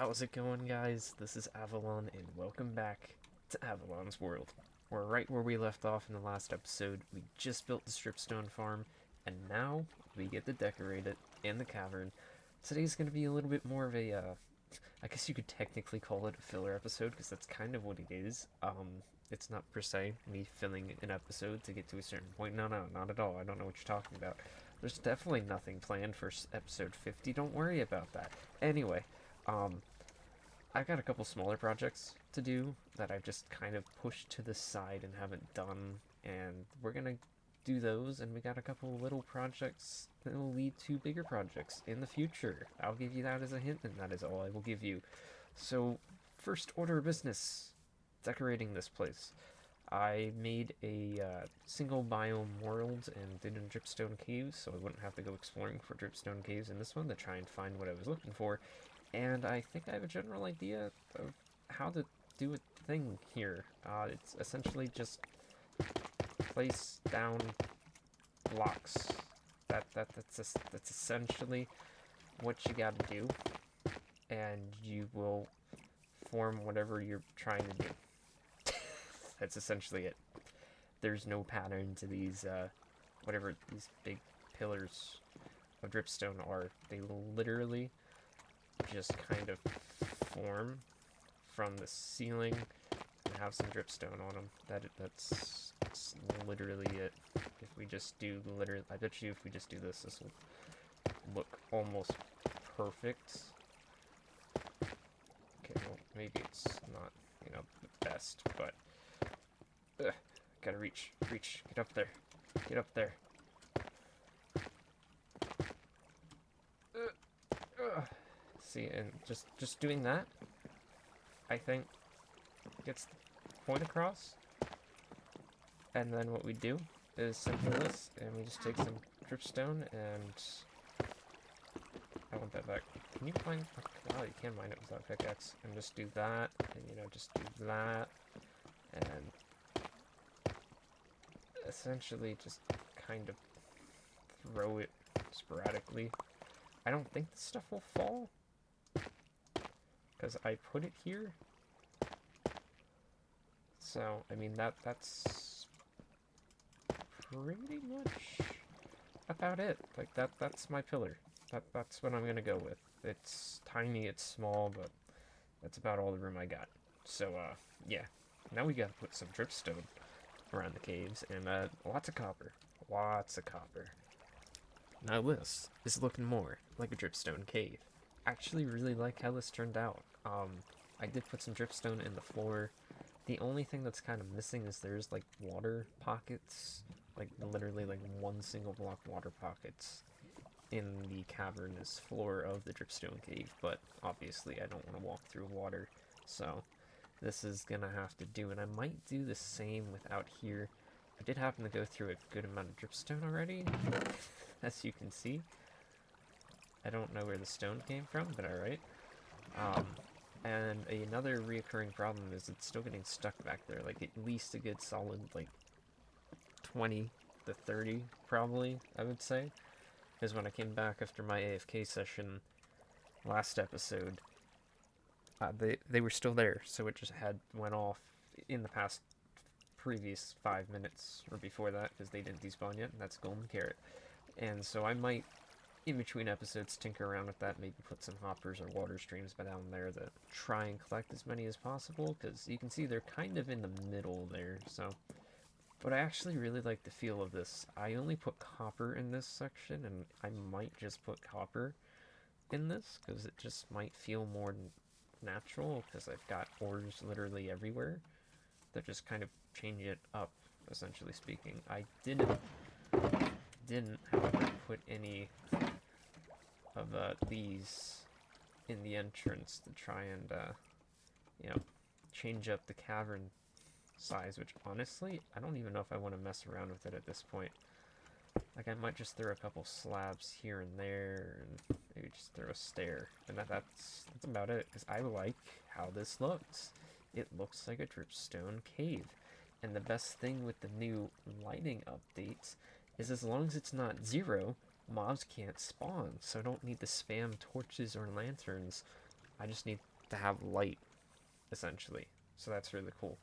How's it going, guys? This is Avollon, and welcome back to Avollon's World. We're right where we left off in the last episode. We just built the Dripstone farm, and now we get to decorate it in the cavern. Today's going to be a little bit more of a, I guess you could technically call it a filler episode, because that's kind of what it is. It's not per se me filling an episode to get to a certain point. No, not at all. I don't know what you're talking about. There's definitely nothing planned for episode 50. Don't worry about that. Anyway, I've got a couple smaller projects to do that I've just kind of pushed to the side and haven't done, and we're gonna do those, and we got a couple little projects that will lead to bigger projects in the future. I'll give you that as a hint, and that is all I will give you. So, first order of business, decorating this place. I made a single biome world and did in Dripstone caves, so I wouldn't have to go exploring for Dripstone caves in this one to try and find what I was looking for. And I think I have a general idea of how to do a thing here. It's essentially just place down blocks. That's essentially what you gotta do, and you will form whatever you're trying to do. That's essentially it. There's no pattern to these, whatever these big pillars of dripstone are. They literally just kind of form from the ceiling and have some dripstone on them. That's literally it. If we just do I bet you if we just do this, this will look almost perfect. Okay, well, maybe it's not, the best, but gotta reach, get up there, get up there. See, and just doing that, I think, gets the point across. And then what we do is simply this, and we just take some dripstone, and I want that back. Can you mine? Oh, you can mine it without pickaxe. And just do that, and just do that, and essentially just kind of throw it sporadically. I don't think this stuff will fall, because I put it here. So, I mean, that's pretty much about it. Like, that's my pillar. That's what I'm gonna go with. It's tiny, it's small, but that's about all the room I got. So, yeah. Now we gotta put some dripstone around the caves, and, lots of copper. Lots of copper. Now this is looking more like a dripstone cave. I actually really like how this turned out. I did put some dripstone in the floor. The only thing that's kind of missing is there's like water pockets, like literally like one single block water pockets in the cavernous floor of the dripstone cave, but obviously I don't want to walk through water, so this is gonna have to do, and I might do the same without here. I did happen to go through a good amount of dripstone already, as you can see. I don't know where the stone came from, but alright. And another reoccurring problem is it's still getting stuck back there, like at least a good solid, like, 20 to 30, probably, I would say. Because when I came back after my AFK session last episode, they were still there, so it just went off in the previous 5 minutes, or before that, because they didn't despawn yet, and that's golden carrot. And so I might, in between episodes, tinker around with that, maybe put some hoppers or water streams down there to try and collect as many as possible, because you can see they're kind of in the middle there, so. But I actually really like the feel of this. I only put copper in this section, and I might just put copper in this, because it just might feel more natural, because I've got ores literally everywhere that just kind of change it up, essentially speaking. I didn't however, put any of these in the entrance to try and, change up the cavern size, which honestly, I don't even know if I want to mess around with it at this point. Like, I might just throw a couple slabs here and there, and maybe just throw a stair, and that's about it, because I like how this looks. It looks like a dripstone cave, and the best thing with the new lighting updates is as long as it's not 0, mobs can't spawn, so I don't need to spam torches or lanterns I just need to have light, essentially. So that's really cool.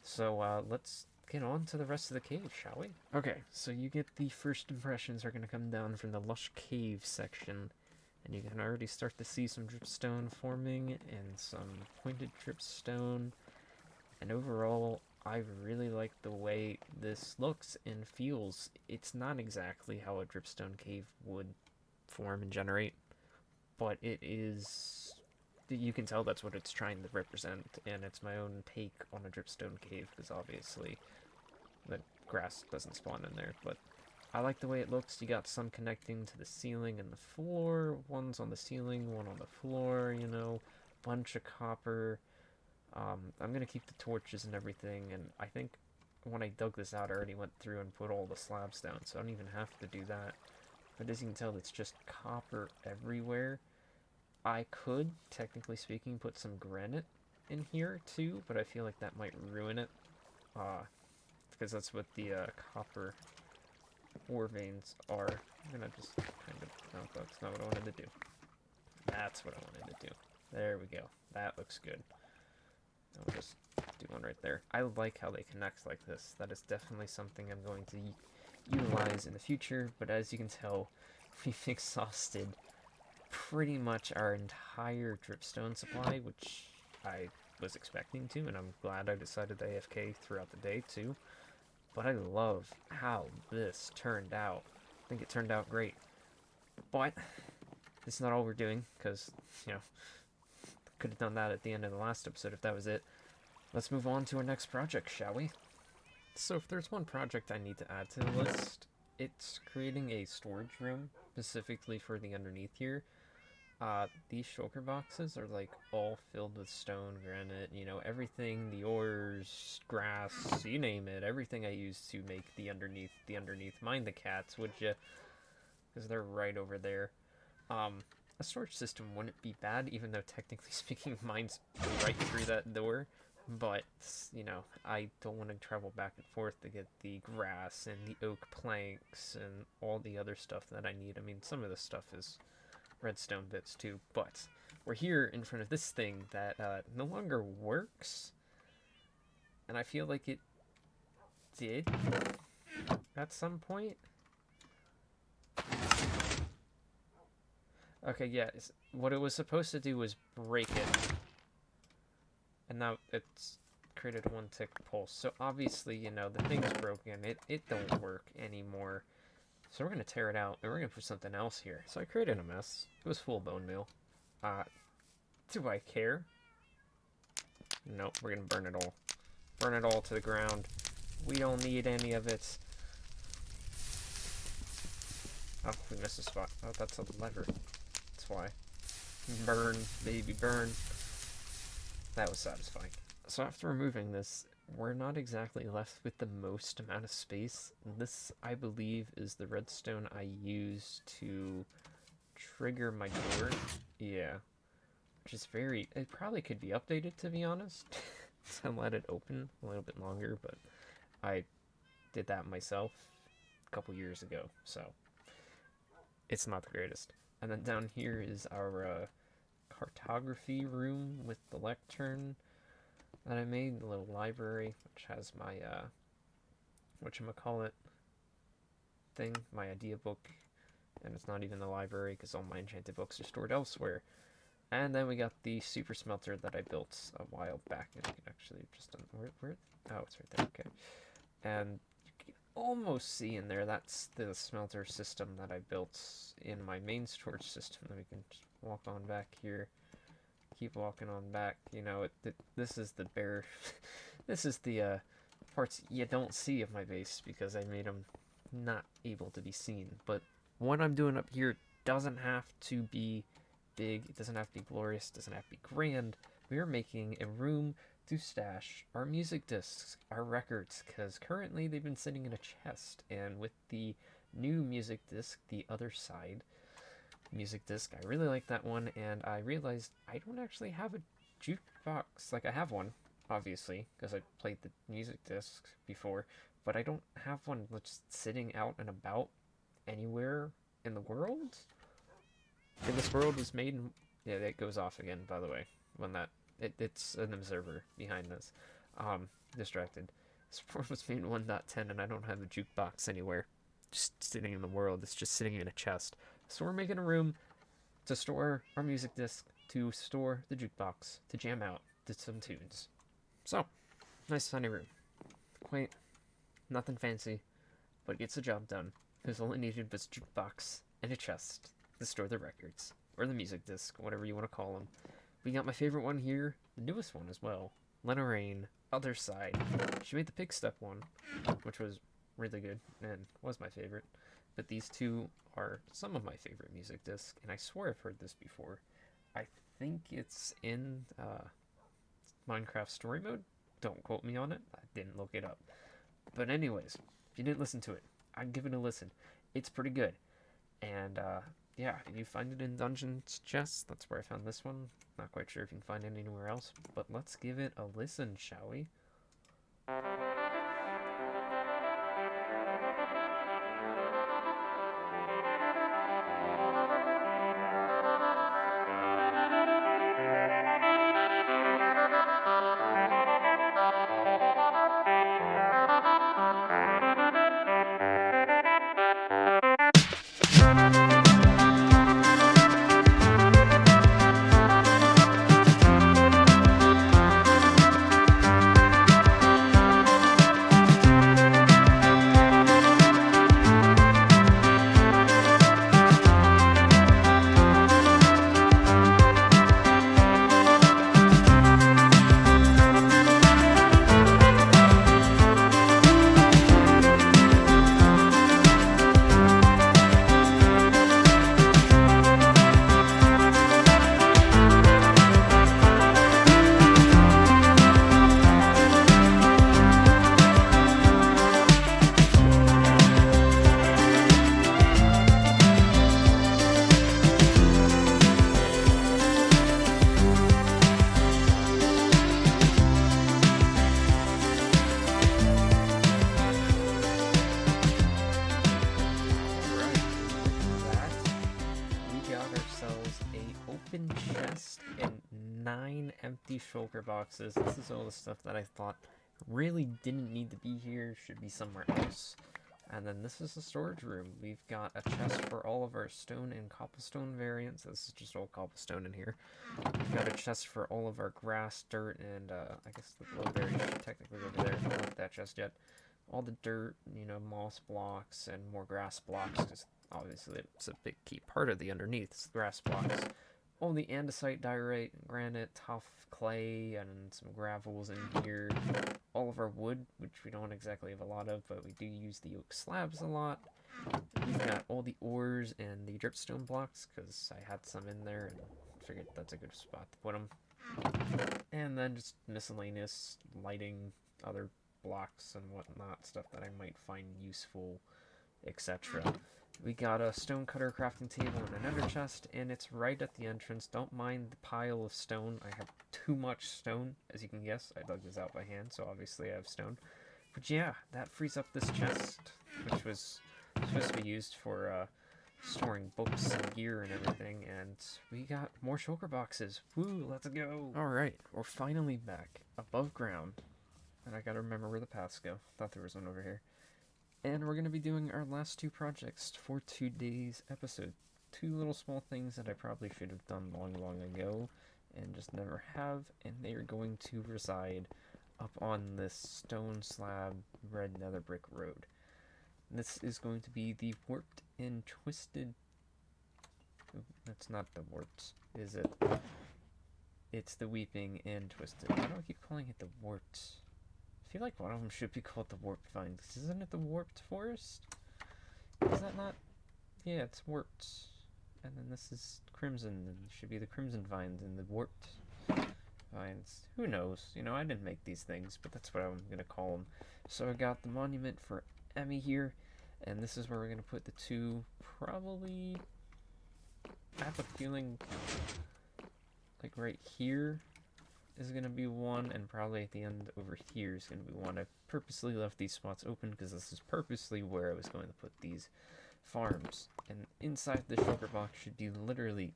So let's get on to the rest of the cave, shall we? Okay, so you get the first impressions are going to come down from the lush cave section, and you can already start to see some dripstone forming and some pointed dripstone, and overall I really like the way this looks and feels. It's not exactly how a dripstone cave would form and generate, but it is, you can tell that's what it's trying to represent, and it's my own take on a dripstone cave, because obviously the grass doesn't spawn in there, but I like the way it looks. You got some connecting to the ceiling and the floor, one's on the ceiling, one on the floor, you know, bunch of copper. I'm gonna keep the torches and everything, and I think when I dug this out I already went through and put all the slabs down, so I don't even have to do that. But as you can tell, it's just copper everywhere. I could, technically speaking, put some granite in here too, but I feel like that might ruin it. Because that's what the copper ore veins are. I'm gonna just kind of, no, that's not what I wanted to do. That's what I wanted to do. There we go. That looks good. I'll just do one right there. I like how they connect like this. That is definitely something I'm going to utilize in the future, but as you can tell, we've exhausted pretty much our entire dripstone supply, which I was expecting to, and I'm glad I decided to AFK throughout the day too. But I love how this turned out. I think it turned out great. But it's not all we're doing, because, you know, could have done that at the end of the last episode if that was it. Let's move on to our next project, shall we? So if there's one project I need to add to the list, it's creating a storage room specifically for the underneath here. These shulker boxes are like all filled with stone, granite, you know, everything, the ores, grass, you name it, everything I use to make the underneath. Mind the cats, would you? Because they're right over there. A storage system wouldn't be bad, even though technically speaking mine's right through that door. But, you know, I don't want to travel back and forth to get the grass and the oak planks and all the other stuff that I need. I mean, some of this stuff is redstone bits too, but we're here in front of this thing that no longer works. And I feel like it did at some point. Okay, yeah, what it was supposed to do was break it. And now it's created a 1-tick pulse. So obviously, you know, the thing's broken. It don't work anymore. So we're going to tear it out, and we're going to put something else here. So I created a mess. It was full bone meal. Do I care? Nope, we're going to burn it all. Burn it all to the ground. We don't need any of it. Oh, we missed a spot. Oh, that's a lever. That's why. Burn, baby, burn. That was satisfying. So after removing this, we're not exactly left with the most amount of space. This, I believe, is the redstone I use to trigger my door. Yeah. Which is very... It probably could be updated, to be honest. To let it open a little bit longer, but I did that myself a couple years ago, so it's not the greatest. And then down here is our cartography room with the lectern that I made, the little library, which has my, whatchamacallit thing, my idea book, and it's not even the library because all my enchanted books are stored elsewhere. And then we got the super smelter that I built a while back, and you can actually just, where, oh, it's right there, okay. And you can almost see in there, that's the smelter system that I built in my main storage system. Then we can just walk on back here. Keep walking on back, you know, this is the bare, this is the parts you don't see of my base because I made them not able to be seen. But what I'm doing up here doesn't have to be big, it doesn't have to be glorious, it doesn't have to be grand. We are making a room to stash our music discs, our records, because currently they've been sitting in a chest, and with the new music disc, the other side, music disc, I really like that one, and I realized I don't actually have a jukebox. Like, I have one, obviously, because I played the music disc before, but I don't have one just sitting out and about anywhere in the world. And this world was made in Yeah, it goes off again, by the way, when it's an observer behind this. Distracted. This report was made in 1.10, and I don't have a jukebox anywhere. Just sitting in the world. It's just sitting in a chest. So we're making a room to store our music disc, to store the jukebox, to jam out to some tunes. So, nice tiny room. Quaint, nothing fancy, but it gets the job done. Because all it needed was a jukebox and a chest to store the records, or the music disc, whatever you want to call them. We got my favorite one here, the newest one as well, Lorraine, Other Side. She made the Pig Step one, which was really good and was my favorite. But these two are some of my favorite music discs, and I swear I've heard this before. I think it's in Minecraft story mode. Don't quote me on it. I didn't look it up. But anyways, if you didn't listen to it, I'd give it a listen. It's pretty good. And yeah, you find it in Dungeons chests. That's where I found this one. Not quite sure if you can find it anywhere else, but let's give it a listen, shall we? Empty shulker boxes. This is all the stuff that I thought really didn't need to be here, should be somewhere else. And then this is the storage room. We've got a chest for all of our stone and cobblestone variants. This is just all cobblestone in here. We've got a chest for all of our grass, dirt, and I guess the glowberry should technically over there. I don't want that chest yet. All the dirt, moss blocks and more grass blocks, because obviously it's a big key part of the underneath, it's the grass blocks. All the andesite, diorite, granite, tough clay, and some gravels in here. All of our wood, which we don't exactly have a lot of, but we do use the oak slabs a lot. We've got all the ores and the dripstone blocks, because I had some in there and figured that's a good spot to put them. And then just miscellaneous lighting, other blocks and whatnot, stuff that I might find useful, etc. We got a stone cutter crafting table and another chest, and it's right at the entrance. Don't mind the pile of stone. I have too much stone, as you can guess. I dug this out by hand, so obviously I have stone. But yeah, that frees up this chest, which was supposed to be used for storing books and gear and everything, and we got more shulker boxes. Woo, let's go! Alright, we're finally back, above ground. And I gotta remember where the paths go. Thought there was one over here. And we're going to be doing our last two projects for today's episode. Two little small things that I probably should have done long ago and just never have, and they are going to reside up on this stone slab red nether brick road. This is going to be the warped and twisted... That's not the warped, is it? It's the weeping and twisted. Why do I keep calling it the warped? I feel like one of them should be called the warped vines. Isn't it the warped forest? Is that not? Yeah, it's warped. And then this is crimson, and it should be the crimson vines and the warped vines. Who knows? I didn't make these things, but that's what I'm going to call them. So I got the monument for Emmy here, and this is where we're going to put the two, probably, I have a feeling, like right here is going to be one, and probably at the end over here is going to be one. I purposely left these spots open because this is purposely where I was going to put these farms. And inside the shulker box should be literally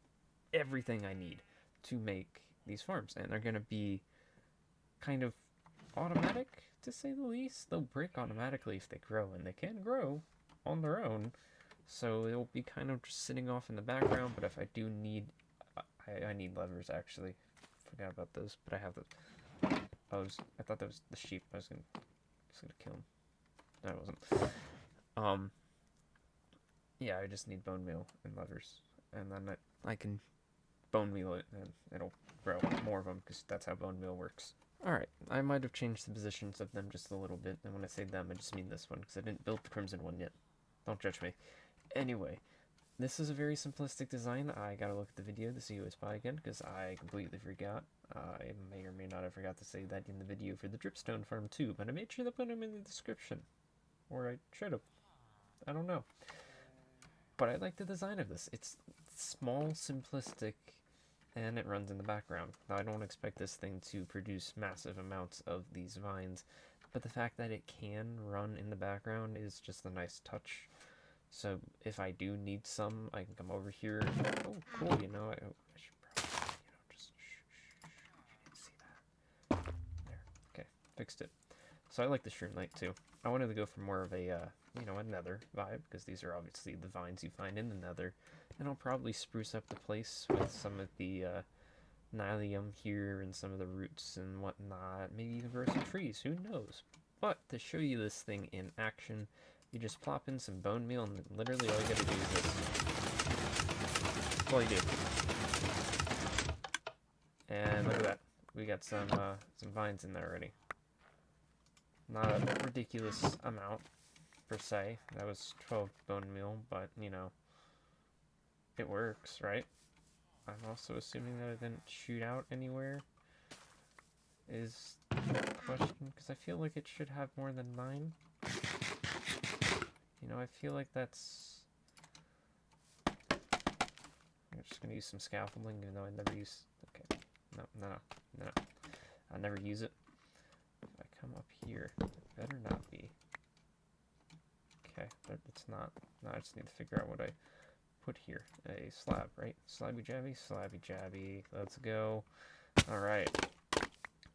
everything I need to make these farms, and they're going to be kind of automatic, to say the least. They'll break automatically if they grow, and they can grow on their own, so it'll be kind of just sitting off in the background. But if I do need, I need levers, actually. Forgot about those, but I have those. I thought that was the sheep. I was gonna kill him. No, I wasn't. Yeah, I just need bone meal and levers, and then I can bone meal it, and it'll grow more of them, because that's how bone meal works. Alright, I might have changed the positions of them just a little bit, and when I say them, I just mean this one, because I didn't build the crimson one yet. Don't judge me. Anyway, this is a very simplistic design. I gotta look at the video to see who it's by again, because I completely forgot. I may or may not have forgot to say that in the video for the Dripstone farm too, but I made sure to put them in the description. Or I should have. I don't know. But I like the design of this. It's small, simplistic, and it runs in the background. Now, I don't expect this thing to produce massive amounts of these vines, but the fact that it can run in the background is just a nice touch. So if I do need some, I can come over here. Oh, cool, you know, I should probably, just you didn't see that. There, okay, fixed it. So I like the shroom light too. I wanted to go for more of a, a nether vibe, because these are obviously the vines you find in the nether. And I'll probably spruce up the place with some of the nylium here and some of the roots and whatnot. Maybe even grow some trees, who knows. But to show you this thing in action, you just plop in some bone meal, and literally all you gotta do is this. That's all you do. And look at that. We got some vines in there already. Not a ridiculous amount, per se. That was 12 bone meal, but, it works, right? I'm also assuming that it didn't shoot out anywhere, is the question, because I feel like it should have more than 9. I feel like that's... I'm just going to use some scaffolding, even though I never use... Okay, no. I never use it. If I come up here, it better not be. Okay, but it's not. Now I just need to figure out what I put here. A slab, right? Slabby jabby. Let's go. Alright.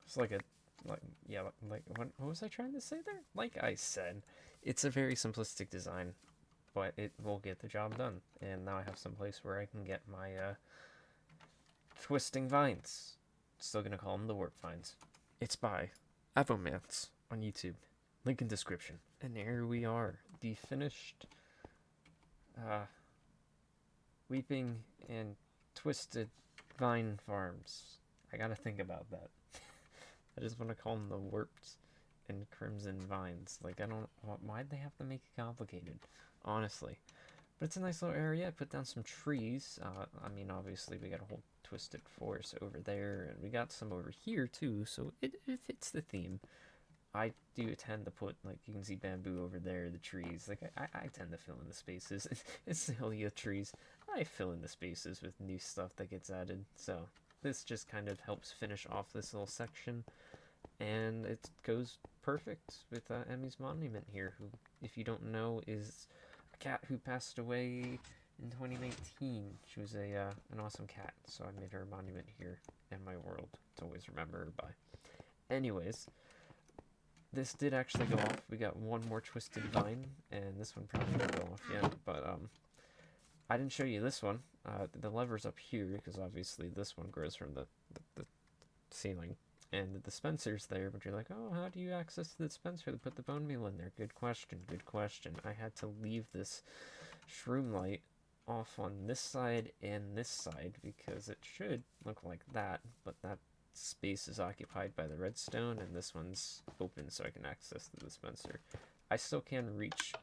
It's like what was I trying to say there? Like I said, it's a very simplistic design, but it will get the job done. And now I have some place where I can get my twisting vines. Still gonna call them the warp vines. It's by Avollon on YouTube. Link in description. And there we are. The finished weeping and twisted vine farms. I gotta think about that. I just want to call them the warped and crimson vines. Like, I don't... Why'd they have to make it complicated? Honestly. But it's a nice little area. I put down some trees. I mean, obviously, we got a whole twisted forest over there. And we got some over here, too. So it fits the theme. I do tend to put, like, you can see bamboo over there, the trees. Like, I tend to fill in the spaces. It's silly trees. I fill in the spaces with new stuff that gets added. So this just kind of helps finish off this little section. And it goes perfect with Emmy's monument here, who, if you don't know, is a cat who passed away in 2019. She was an awesome cat, so I made her a monument here in my world to always remember her by. Anyways, this did actually go off. We got one more twisted vine, and this one probably didn't go off yet, but I didn't show you this one. The lever's up here, because obviously this one grows from the ceiling. And the dispenser's there, but you're like, oh, how do you access the dispenser to put the bone meal in there? Good question. I had to leave this shroom light off on this side and this side, because it should look like that, but that space is occupied by the redstone, and this one's open so I can access the dispenser. I still can reach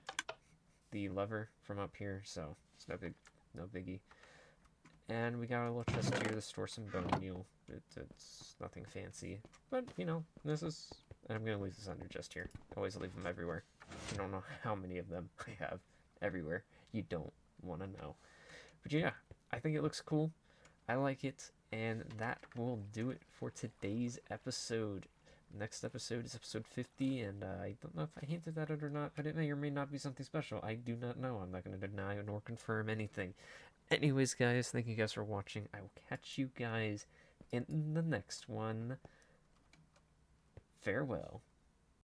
the lever from up here, so it's no biggie. And we got a little chest here to store some bone meal. It's nothing fancy, but this is... And I'm gonna leave this under chest here. Always leave them everywhere. You don't know how many of them I have everywhere. You don't want to know. But yeah, I think it looks cool. I like it, and that will do it for today's episode. Next episode is episode 50, and I don't know if I hinted at it or not, but it may or may not be something special. I do not know. I'm not going to deny nor confirm anything. Anyways, guys, thank you guys for watching. I will catch you guys in the next one. Farewell.